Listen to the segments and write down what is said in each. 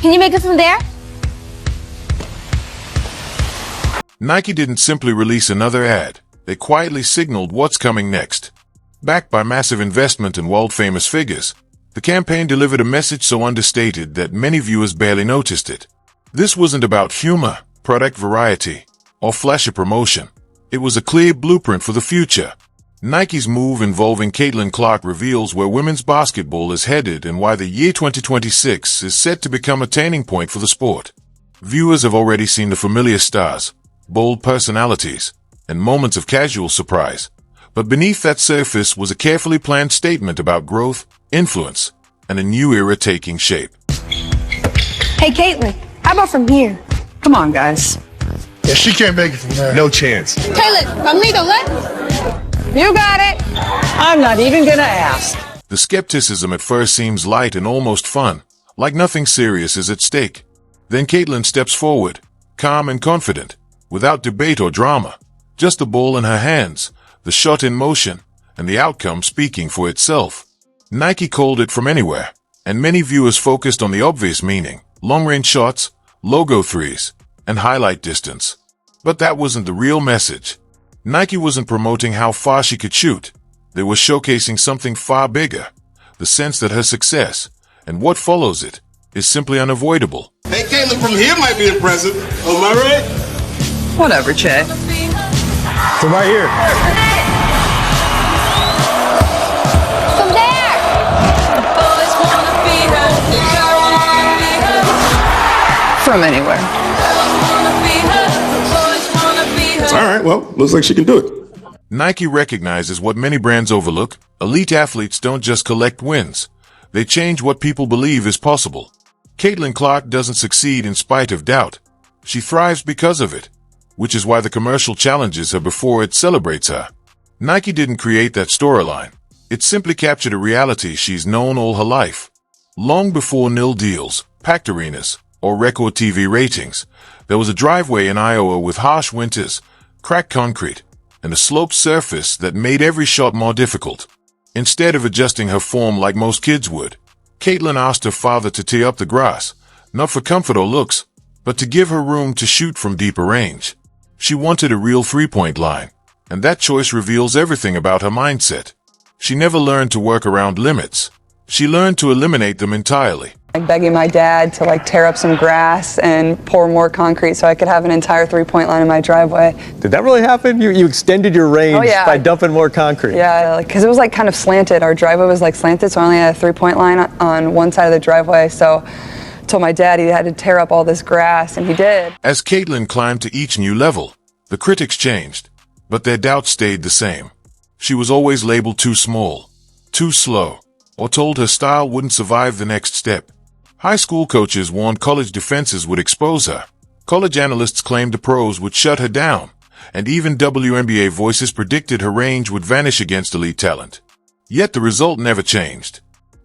Can you make it from there? Nike didn't simply release another ad. They quietly signaled what's coming next. Backed by massive investment and world-famous figures, the campaign delivered a message so understated that many viewers barely noticed it. This wasn't about humor, product variety, or flashy promotion. It was a clear blueprint for the future. Nike's move involving Caitlin Clark reveals where women's basketball is headed and why the year 2026 is set to become a turning point for the sport. Viewers have already seen the familiar stars, bold personalities, and moments of casual surprise. But beneath that surface was a carefully planned statement about growth, influence, and a new era taking shape. Hey, Caitlin, how about from here? Come on, guys. Yeah, she can't make it from there. No chance. Caitlin, from me to left. You got it. I'm not even gonna ask. The skepticism at first seems light and almost fun, like nothing serious is at stake. Then Caitlin steps forward, calm and confident, without debate or drama. Just the ball in her hands, the shot in motion, and the outcome speaking for itself. Nike called it from anywhere, and many viewers focused on the obvious meaning: long-range shots, logo threes, and highlight distance. But that wasn't the real message. Nike wasn't promoting how far she could shoot. They were showcasing something far bigger: the sense that her success, and what follows it, is simply unavoidable. Hey, Caitlin from here might be impressive. Am I right? Whatever, Che. From right here. From there. From anywhere. All right, well, looks like she can do it. Nike recognizes what many brands overlook: elite athletes don't just collect wins. They change what people believe is possible. Caitlin Clark doesn't succeed in spite of doubt. She thrives because of it, which is why the commercial challenges her before it celebrates her. Nike didn't create that storyline. It simply captured a reality she's known all her life. Long before nil deals, packed arenas, or record TV ratings, there was a driveway in Iowa with harsh winters, cracked concrete, and a sloped surface that made every shot more difficult. Instead of adjusting her form like most kids would, Caitlin asked her father to tee up the grass, not for comfort or looks, but to give her room to shoot from deeper range. She wanted a real three-point line, and that choice reveals everything about her mindset. She never learned to work around limits. She learned to eliminate them entirely. Like begging my dad to tear up some grass and pour more concrete so I could have an entire three-point line in my driveway. Did that really happen? You extended your range by dumping more concrete? Yeah, because it was kind of slanted. Our driveway was slanted, so I only had a three-point line on one side of the driveway. So I told my dad he had to tear up all this grass, and he did. As Caitlin climbed to each new level, the critics changed, but their doubts stayed the same. She was always labeled too small, too slow, or told her style wouldn't survive the next step. High school coaches warned college defenses would expose her. College analysts claimed the pros would shut her down, and even WNBA voices predicted her range would vanish against elite talent. Yet the result never changed.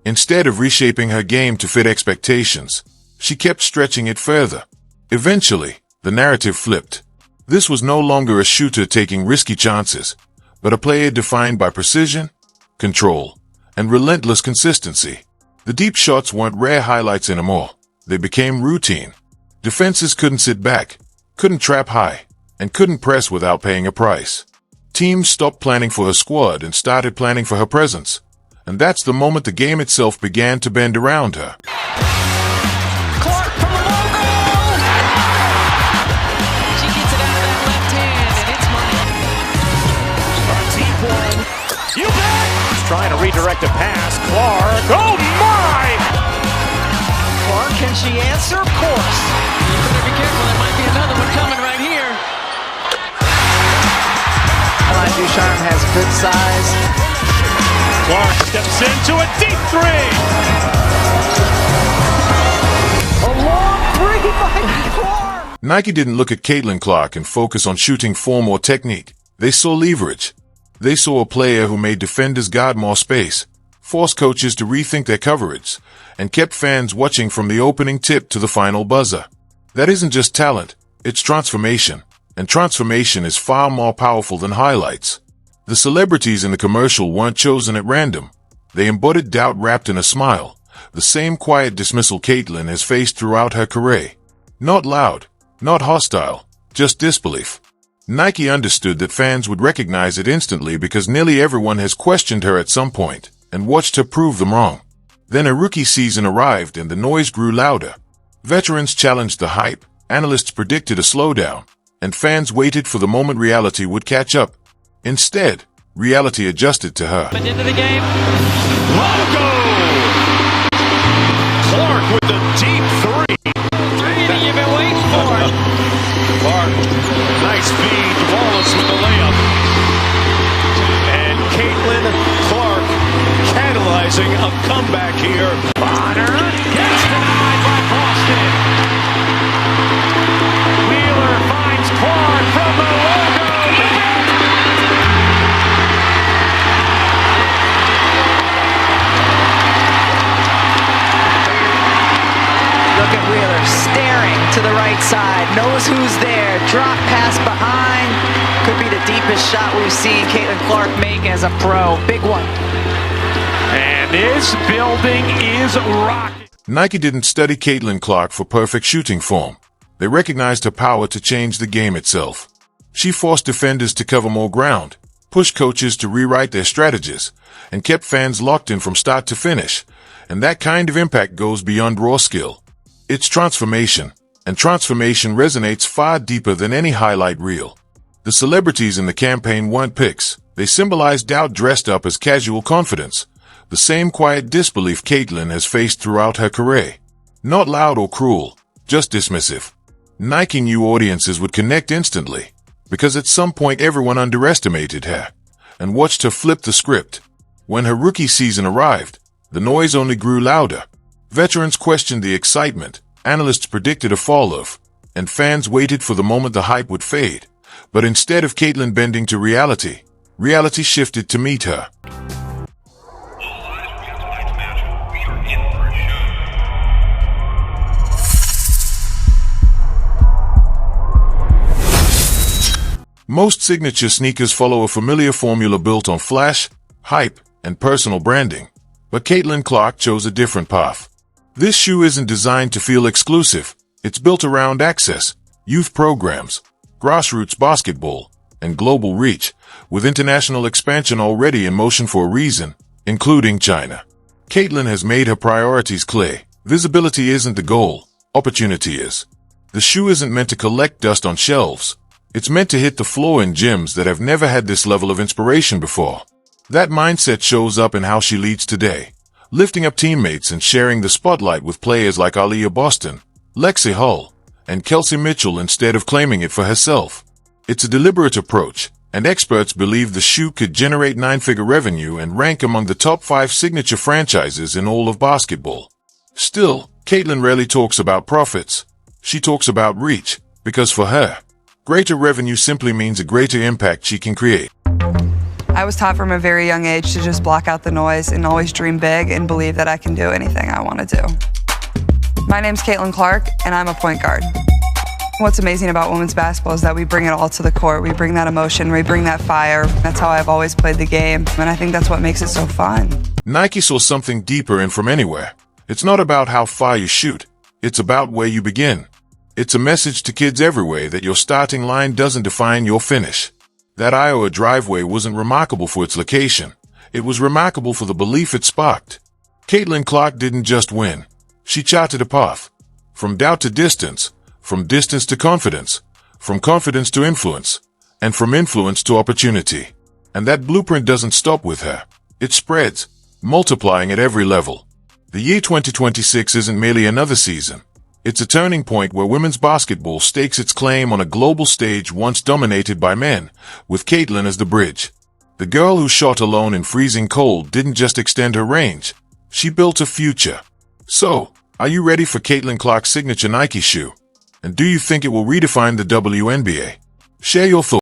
Instead of reshaping her game to fit expectations, she kept stretching it further. Eventually, the narrative flipped. This was no longer a shooter taking risky chances, but a player defined by precision, control, and relentless consistency. The deep shots weren't rare highlights anymore. They became routine. Defenses couldn't sit back, couldn't trap high, and couldn't press without paying a price. Teams stopped planning for her squad and started planning for her presence. And that's the moment the game itself began to bend around her. Clark from the long goal! She gets it out of that left hand, and it's money. On deep one. You bet! He's trying to redirect a pass. Clark. Oh, my! Clark, can she answer? Of course. You better be careful. There might be another one coming right here. Ducharme has good size. Clark steps into a deep three. A long three by Clark. Nike didn't look at Caitlin Clark and focus on shooting form or technique. They saw leverage. They saw a player who made defenders guard more space, forced coaches to rethink their coverage, and kept fans watching from the opening tip to the final buzzer. That isn't just talent, it's transformation. And transformation is far more powerful than highlights. The celebrities in the commercial weren't chosen at random. They embodied doubt wrapped in a smile, the same quiet dismissal Caitlin has faced throughout her career. Not loud, not hostile, just disbelief. Nike understood that fans would recognize it instantly because nearly everyone has questioned her at some point and watched her prove them wrong. Then a rookie season arrived and the noise grew louder. Veterans challenged the hype, analysts predicted a slowdown, and fans waited for the moment reality would catch up. Instead, reality adjusted to her. Into the game. Logo! Clark with the deep three. Three that you've been waiting for. Clark, nice feed. Wallace with the layup. And Caitlin Clark catalyzing a comeback here. Bonner gets denied by Boston. Wheeler finds Clark from the logo. Look at Wheeler staring to the right side, knows who's there, drop pass behind. Could be the deepest shot we've seen Caitlin Clark make as a pro. Big one. And this building is rocking. Nike didn't study Caitlin Clark for perfect shooting form. They recognized her power to change the game itself. She forced defenders to cover more ground, pushed coaches to rewrite their strategies, and kept fans locked in from start to finish. And that kind of impact goes beyond raw skill. It's transformation, and transformation resonates far deeper than any highlight reel. The celebrities in the campaign weren't picks. They symbolized doubt dressed up as casual confidence, the same quiet disbelief Caitlin has faced throughout her career. Not loud or cruel, just dismissive. Nike knew audiences would connect instantly, because at some point everyone underestimated her, and watched her flip the script. When her rookie season arrived, the noise only grew louder. Veterans questioned the excitement, analysts predicted a fall-off, and fans waited for the moment the hype would fade. But instead of Caitlin bending to reality, reality shifted to meet her. Most signature sneakers follow a familiar formula built on flash, hype, and personal branding. But Caitlin Clark chose a different path. This shoe isn't designed to feel exclusive. It's built around access, youth programs, grassroots basketball, and global reach, with international expansion already in motion for a reason, including China. Caitlin has made her priorities clear. Visibility isn't the goal, opportunity is. The shoe isn't meant to collect dust on shelves. It's meant to hit the floor in gyms that have never had this level of inspiration before. That mindset shows up in how she leads today, lifting up teammates and sharing the spotlight with players like Aaliyah Boston, Lexi Hull, and Kelsey Mitchell instead of claiming it for herself. It's a deliberate approach, and experts believe the shoe could generate 9-figure revenue and rank among the top 5 signature franchises in all of basketball. Still, Caitlin rarely talks about profits. She talks about reach, because for her, greater revenue simply means a greater impact she can create. I was taught from a very young age to just block out the noise and always dream big and believe that I can do anything I want to do. My name's Caitlin Clark, and I'm a point guard. What's amazing about women's basketball is that we bring it all to the court. We bring that emotion, we bring that fire. That's how I've always played the game, and I think that's what makes it so fun. Nike saw something deeper in from anywhere. It's not about how far you shoot. It's about where you begin. It's a message to kids everywhere that your starting line doesn't define your finish. That Iowa driveway wasn't remarkable for its location. It was remarkable for the belief it sparked. Caitlin Clark didn't just win. She charted a path. From doubt to distance, from distance to confidence, from confidence to influence, and from influence to opportunity. And that blueprint doesn't stop with her. It spreads, multiplying at every level. The year 2026 isn't merely another season. It's a turning point where women's basketball stakes its claim on a global stage once dominated by men, with Caitlin as the bridge. The girl who shot alone in freezing cold didn't just extend her range. She built a future. So, are you ready for Caitlin Clark's signature Nike shoe? And do you think it will redefine the WNBA? Share your thoughts.